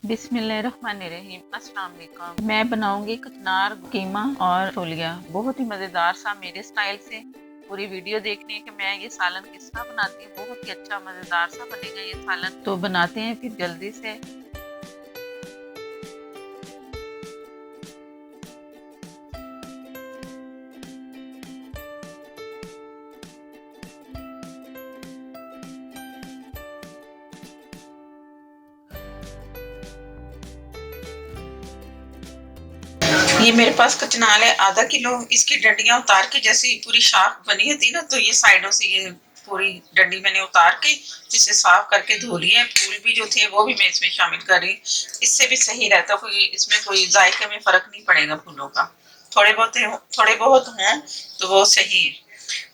बिस्मिल्लाहिर्रहमानिर्रहीम। अस्सलाम वालेकुम। मैं बनाऊंगी कचनार कीमा और छोलिया, बहुत ही मज़ेदार सा मेरे स्टाइल से। पूरी वीडियो देखने कि मैं ये सालन किस तरह बनाती हूँ। बहुत ही अच्छा मज़ेदार सा बनेगा ये सालन। तो बनाते हैं फिर जल्दी से। ये मेरे पास कचनाल है आधा किलो। इसकी डंडियां उतार के, जैसे पूरी शाख बनी होती ना, तो ये साइडों से ये पूरी डंडी मैंने उतार के इसे साफ करके धो लिया है। फूल भी जो थे वो भी मैं इसमें शामिल कर रही हूँ। इससे भी सही रहता, कोई इसमें कोई जायके में फर्क नहीं पड़ेगा फूलों का। थोड़े बहुत हों तो वो सही है।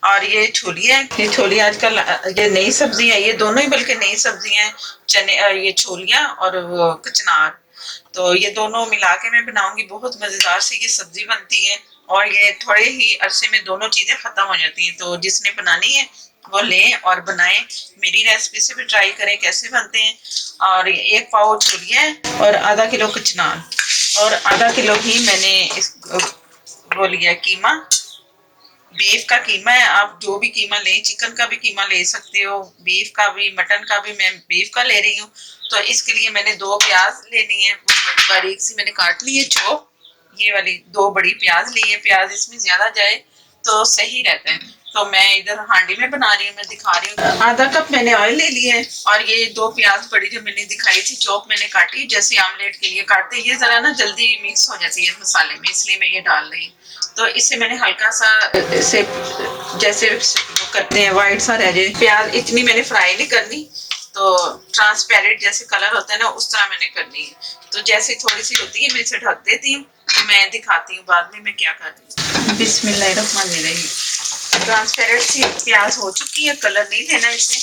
और ये छोली है, ये छोली आजकल ये नई सब्जी है, ये दोनों ही बल्कि नई सब्जी हैं। चने, ये छोलियां और वो कचनार, तो ये दोनों मिला के मैं बनाऊंगी। बहुत मजेदार सी ये सब्जी बनती है और ये थोड़े ही अरसे में दोनों चीजें खत्म हो जाती हैं। तो जिसने बनानी है वो लें और बनाएं। मेरी रेसिपी से भी ट्राई करें कैसे बनते हैं। और एक पाव छोलियां है और आधा किलो कचनार और आधा किलो ही मैंने इस वो लिया कीमा। बीफ का कीमा है, आप जो भी कीमा लें, चिकन का भी कीमा ले सकते हो, बीफ का भी, मटन का भी। मैं बीफ का ले रही हूँ। तो इसके लिए मैंने 2 प्याज लेनी है, बारीक सी मैंने काट ली है चॉप। ये वाली 2 बड़ी प्याज ली है। प्याज इसमें ज्यादा जाए तो सही रहता है। तो मैं इधर हांडी में बना रही हूँ, मैं दिखा रही हूँ। आधा कप मैंने ऑयल ले लिया है और ये 2 प्याज बड़ी जो मैंने दिखाई थी चॉप मैंने काटी, जैसे आमलेट के लिए काटते हैं। ये जरा ना जल्दी मिक्स हो जाती है मसाले में, इसलिए मैं ये डाल रही हूँ। तो इसे मैंने हल्का सा इसे जैसे वो करते हैं वाइट सा रह जाए। प्याज इतनी मैंने फ्राई नहीं करनी, तो ट्रांसपेरेंट जैसे कलर होता है ना, उस तरह मैंने करनी है। तो जैसे थोड़ी सी होती है मैं इसे ढक देती हूँ। मैं दिखाती हूँ बाद में मैं क्या कर रही हूँ। बिस्मिल्लाहिर्रहमानिर्रहीम। ट्रांसपेरेंट सी प्याज हो चुकी है, कलर नहीं लेना इसे,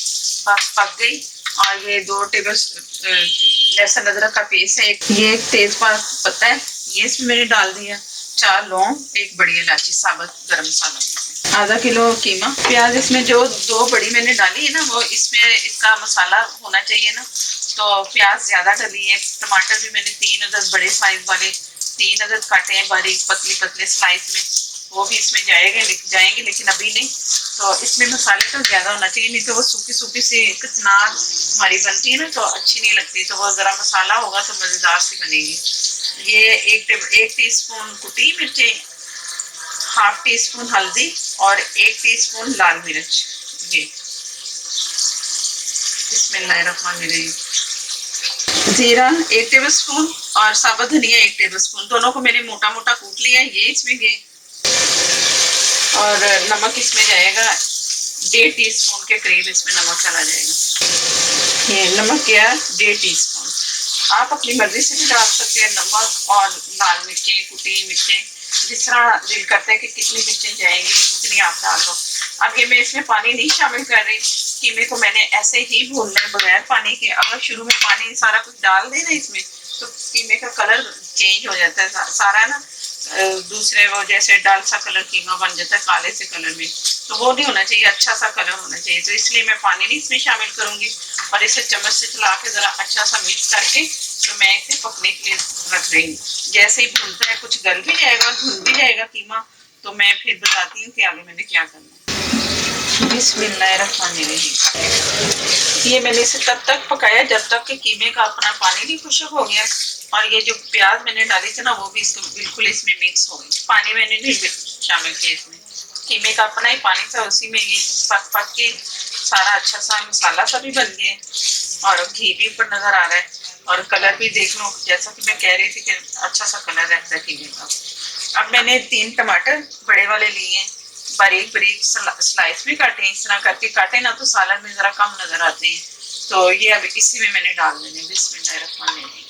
बस पक गई। और ये 2 टेबल लहसुन अदरक का पेस्ट है, ये एक तेज पत्ता है, ये इसमें मैंने डाल दिया। 4 लौंग, 1 बड़ी इलायची, साबुत गरम मसाला। आधा किलो कीमा। प्याज इसमें जो 2 बड़ी मैंने डाली है ना, वो इसमें इसका मसाला होना चाहिए ना, तो प्याज ज्यादा डली है। टमाटर भी मैंने 3 अदद बड़े साइज वाले 3 अदद काटे हैं बारीक पतले पतले स्लाइस में, वो भी इसमें जाएंगे लेकिन अभी नहीं। तो इसमें मसाले तो ज्यादा होना चाहिए, नहीं तो वो सूखी सूखी सी कचनार हमारी बनती है ना, तो अच्छी नहीं लगती। तो वो जरा मसाला होगा तो मजेदार सी बनेगी। ये 1 टीस्पून कुटी मिर्चें, ½ टीस्पून हल्दी और 1 टीस्पून लाल मिर्च। ये बिस्मिल्लाहिर्रहमानिर्रहीम। जीरा 1 टेबल स्पून और साबुत धनिया 1 टेबल स्पून, दोनों को मैंने मोटा मोटा कूट लिया है। ये इसमें गए और नमक इसमें जाएगा 1.5 टीस्पून के करीब, इसमें नमक चला जाएगा। ये नमक गया 1.5 टीस्पून। आप अपनी मर्जी से भी डाल सकते हैं नमक। और लाल मिर्चें, कुटी मिर्चें, जिस तरह दिल करता है कि कितनी मिर्चें जाएंगी उतनी आप डाल लो। अब ये मैं इसमें पानी नहीं शामिल कर रही, कीमे को मैंने ऐसे ही भूनना है बगैर पानी के। अगर शुरू में पानी सारा कुछ डाल देना इसमें, तो कीमे का कलर चेंज हो जाता है सारा ना, दूसरे वो जैसे डाल सा कलर कीमा बन जाता है काले से कलर में, तो वो नहीं होना चाहिए, अच्छा सा कलर होना चाहिए। तो इसलिए मैं पानी नहीं इसमें शामिल करूंगी और इसे चम्मच से चला के जरा अच्छा सा मिक्स करके तो मैं इसे पकने के लिए रख रही हूँ। जैसे ही भूनता है कुछ गल भी जाएगा, भून भी जाएगा कीमा, तो मैं फिर बताती हूँ कि आगे मैंने क्या करना है। बिस्मिल्लाहिर्रहमानिर्रहीम। ये मैंने इसे तब तक पकाया जब तक कि कीमे का अपना पानी भी खुश्क हो गया और ये जो प्याज मैंने डाली थी ना, वो भी बिल्कुल इसमें मिक्स हो गई। पानी मैंने नहीं शामिल किया इसमें, कीमे का अपना ही पानी था, उसी में ये पक पक के सारा अच्छा सा मसाला सा भी बन गया और घी भी ऊपर नजर आ रहा है। और कलर भी देख लो, जैसा कि मैं कह रही थी कि अच्छा सा कलर रहता है कीमे का। अब मैंने 3 टमाटर बड़े वाले लिए हैं, बारीक बारीक स्लाइस में काटे हैं। इस तरह करके काटे ना तो सालन में जरा कम नजर आते हैं। तो ये अब इसी में मैंने डाल देने। बिस्मिल्लाहिर्रहमानिर्रहीम।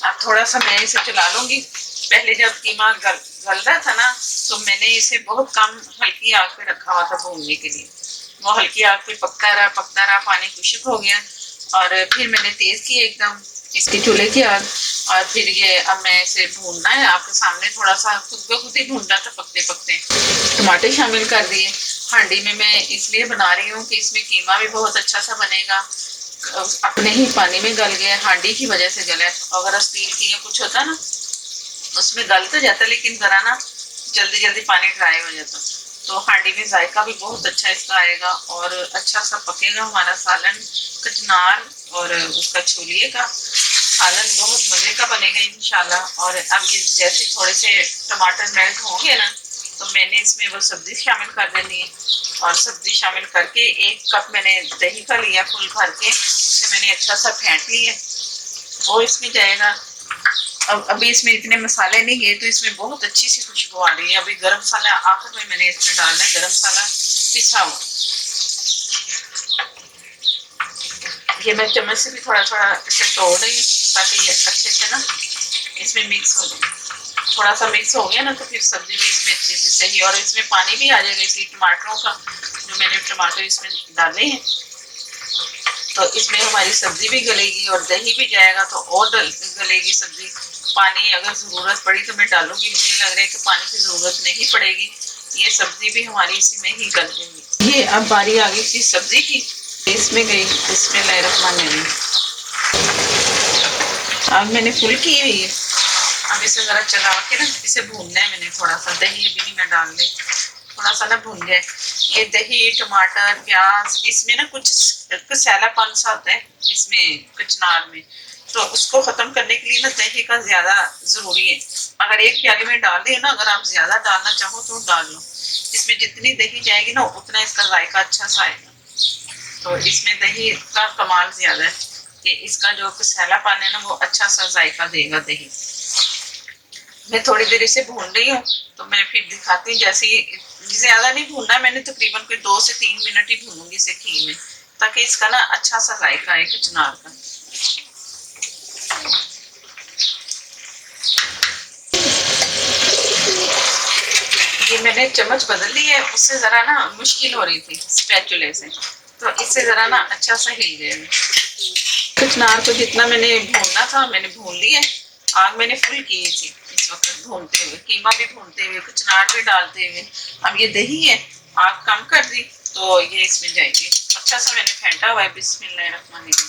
अब थोड़ा सा मैं इसे चला लूंगी। पहले जब कीमा गल रहा था ना, तो मैंने इसे बहुत कम हल्की आग पे रखा हुआ था भूनने के लिए। वो हल्की आग पे पकता रहा, पानी खुश्क हो गया और फिर मैंने तेज किया एकदम इसकी चूल्हे की आग। और फिर ये अब मैं इसे भूनना है आपके सामने, थोड़ा सा खुद ब खुद ही भून रहा था पकते पकते। टमाटर शामिल कर दिए। हांडी में मैं इसलिए बना रही हूँ कि इसमें कीमा भी बहुत अच्छा सा बनेगा, अपने ही पानी में गल गया, हांडी की वजह से गला है। अगर स्टील की या कुछ होता ना उसमें गल तो जाता, लेकिन जरा ना जल्दी जल्दी पानी ड्राई हो जाता। तो हांडी में जायका भी बहुत अच्छा इसका आएगा और अच्छा सा पकेगा हमारा सालन कचनार और उसका छोलिए का सालन बहुत मजे का बनेगा इंशाल्लाह। और अब ये जैसे थोड़े से टमाटर मेल्ट होंगे ना तो मैंने इसमें वो सब्जी शामिल कर देनी है। और सब्जी शामिल करके 1 कप मैंने दही का लिया फुल भर के, उसे मैंने अच्छा सा फेंट लिया, वो इसमें जाएगा। अब अभी इसमें इतने मसाले नहीं गए तो इसमें बहुत अच्छी सी खुशबू आ रही है। अभी गरम मसाला आखिर में मैंने इसमें डालना है, गरम मसाला पिसा हुआ। ये मैं चम्मच से भी थोड़ा थोड़ा इसे तोड़ रही हूँ ताकि ये अच्छे से ना इसमें मिक्स हो जाए। थोड़ा सा मिक्स हो गया ना तो फिर सब्जी भी इसमें अच्छे से सही, और इसमें पानी भी आ जाएगा इसी टमाटरों का, जो मैंने टमाटर इसमें डाले हैं। तो इसमें हमारी सब्जी भी गलेगी और दही भी जाएगा तो और गलेगी सब्जी। पानी अगर ज़रूरत पड़ी तो मैं डालूंगी, मुझे लग रहा है कि पानी की ज़रूरत नहीं पड़ेगी, ये सब्जी भी हमारी इसी में ही गल जाएगी। ये अब बारी आ गई थी सब्जी की, इसमें गई बिस्मिल्लाहिर्रहमानिर्रहीम। अब मैंने फुल की हुई है, अब इसे ज़रा चला के ना इसे भूनना है मैंने थोड़ा सा। दही अभी नहीं मैं डाल रही, थोड़ा सा ना भून जाए। ये दही टमाटर प्याज इसमें ना कुछ सैलापन सा होता है इसमें कचनार में, तो उसको खत्म करने के लिए ना दही का ज्यादा जरूरी है। अगर 1 प्याली में डाल दिए ना, अगर आप ज्यादा डालना चाहो तो डाल लो। इसमें जितनी दही जाएगी ना उतना इसका जायका अच्छा सा आएगा। तो इसमें दही का कमाल ज्यादा है कि इसका जो सैलापन है ना वो अच्छा सा जायका देगा दही। मैं थोड़ी देर इसे भून रही हूँ तो मैं फिर दिखाती हूँ। जैसे ज्यादा नहीं भूनना, मैंने तकरीबन कोई 2 से 3 मिनट ही भूनूंगी इसे घी में, ताकि इसका ना अच्छा सा जायका आए कचनार का। ये मैंने चम्मच बदल ली है, उससे जरा ना मुश्किल हो रही थी स्पैचुले से, तो इससे जरा ना अच्छा सा हिल जाएगा। कचनार को जितना मैंने भूनना था मैंने भून लिया। आग मैंने फुल की थी इस वक्त भूनते हुए, कीमा भी भूनते हुए, कचनार भी डालते हुए। अब ये दही है, आग कम कर दी तो ये इसमें जाएगी। अच्छा सा मैंने फेंटा हुआ है बिस्मिल्लाहिर्रहमानिर्रहीम।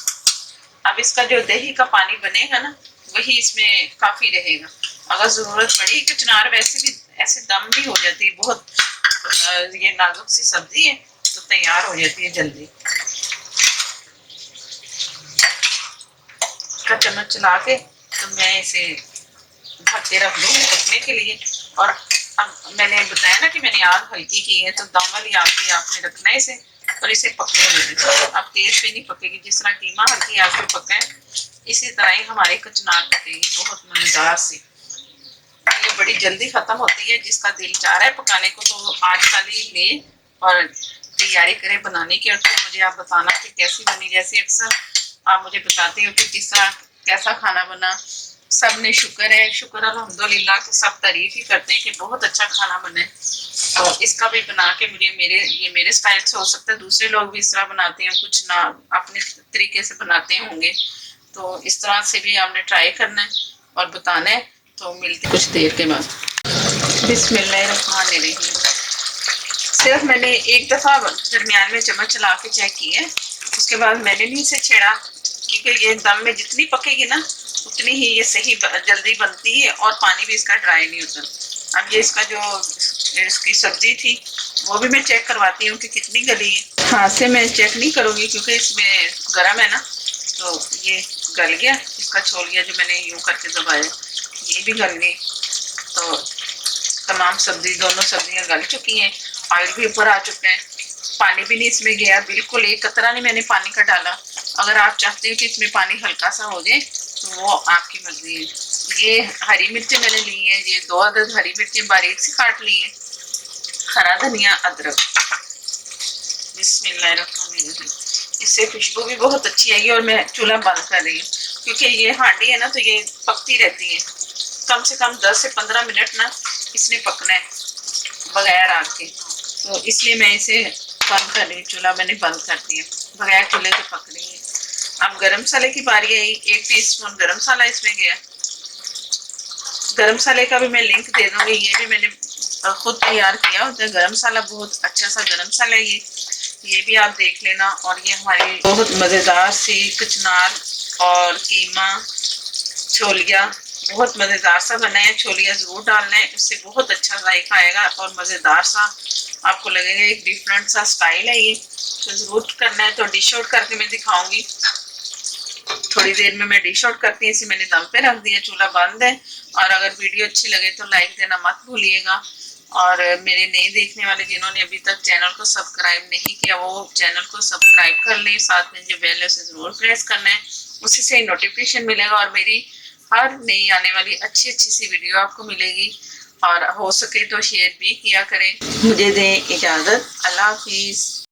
अब इसका जो दही का पानी बनेगा ना वही इसमें काफी रहेगा। अगर जरूरत पड़ी, कचनार वैसे भी ऐसे दम भी हो जाती है बहुत, ये नाजुक सी सब्जी है तो तैयार हो जाती है जल्दी। का चम्मच चला के तो मैं इसे ढक के रख दूँ पकने के लिए। और अब मैंने बताया ना कि मैंने आग हल्की की है, तो दम वाली आग पे आपने रखना है इसे और इसे पकने देना। अब तेज पे नहीं पकेगी, जिस तरह कीमा हल्की आग पे पका है इसी तरह ही हमारे कचनार पकेगी बहुत मजेदार सी। ये बड़ी जल्दी खत्म होती है, जिसका दिल चाह रहा है पकाने को तो आजकल ही ले और तैयारी करें बनाने की। और तो मुझे आप बताना कि कैसी बनी। जैसे अक्सर आप मुझे बताते हो कि किस तरह कैसा खाना बना। सब ने शुक्र है, शुक्र अल्हम्दुलिल्लाह कि सब तारीफ ही करते हैं कि बहुत अच्छा खाना बने। तो इसका भी बना के मुझे मेरे स्टाइल से हो सकता है दूसरे लोग भी इस तरह बनाते हैं, कुछ ना अपने तरीके से बनाते होंगे। तो इस तरह से भी आपने ट्राई करना है और बताना है। तो मिलते कुछ देर के बाद। बिस्मिल्लाहिर्रहमानिर्रहीम। सिर्फ मैंने एक दफ़ा दरमियान में चम्मच चला के चेक की है, उसके बाद मैंने नहीं इसे छेड़ा, क्योंकि ये दम में जितनी पकेगी ना उतनी ही ये सही जल्दी बनती है और पानी भी इसका ड्राई नहीं होता। अब ये इसका जो इसकी सब्जी थी वो भी मैं चेक करवाती हूँ कि कितनी गली है। हाथ से मैं चेक नहीं करूँगी क्योंकि इसमें गर्म है ना, तो ये गल गया। इसका छोलिया जो मैंने यूँ करके दबाया ये भी गल गई। तो तमाम सब्जी दोनों सब्जियां गल चुकी हैं, ऑयल भी ऊपर आ चुका है, पानी भी नहीं इसमें गया, बिल्कुल एक कतरा नहीं मैंने पानी का डाला। अगर आप चाहते हो कि इसमें पानी हल्का सा हो जाए तो वो आपकी मर्जी है। ये हरी मिर्चें मैंने ली हैं, ये 2 अदद हरी मिर्चें बारीक सी काट ली हैं, हरा धनिया अदरक। बिस्मिल्लाहिर्रहमानिर्रहीम। इससे खुशबू भी बहुत अच्छी आएगी। और मैं चूल्हा बंद कर रही हूँ क्योंकि ये हांडी है ना तो ये पकती रहती है। कम से कम 10 से 15 मिनट ना इसने पकना है बगैर आग के, तो इसलिए मैं इसे बंद कर रही हूँ। चूल्हा मैंने बंद कर दिया, बगैर चूल्हे के पक रही है। अब गरम मसाले की बारी आई। 1 टीस्पून गरम मसाला इसमें गया। गरम मसाले का भी मैं लिंक दे दूंगी, ये भी मैंने खुद तैयार किया होता है। गरम मसाला बहुत अच्छा सा गरम मसाला है ये भी आप देख लेना। और ये हमारी बहुत मज़ेदार सी कचनार और कीमा छोलिया, बहुत मज़ेदार सा बना है। छोलिया ज़रूर डालना है, उससे बहुत अच्छा जायका आएगा और मज़ेदार सा आपको लगेगा। एक डिफरेंट सा स्टाइल है ये, तो ज़रूर करना है। तो डिश आउट करके मैं दिखाऊंगी थोड़ी देर में। मैं डिश आउट करती हूँ। इसे मैंने दम पे रख दिया, चूल्हा बंद है। और अगर वीडियो अच्छी लगे तो लाइक देना मत भूलिएगा। और मेरे नए देखने वाले जिन्होंने अभी तक चैनल को सब्सक्राइब नहीं किया, वो चैनल को सब्सक्राइब कर लें। साथ में जो बेल है उसे ज़रूर प्रेस करना है, उसी से नोटिफिकेशन मिलेगा और मेरी हर नई आने वाली अच्छी अच्छी सी वीडियो आपको मिलेगी। और हो सके तो शेयर भी किया करें। मुझे दें इजाज़त। अल्लाह हाफिज़।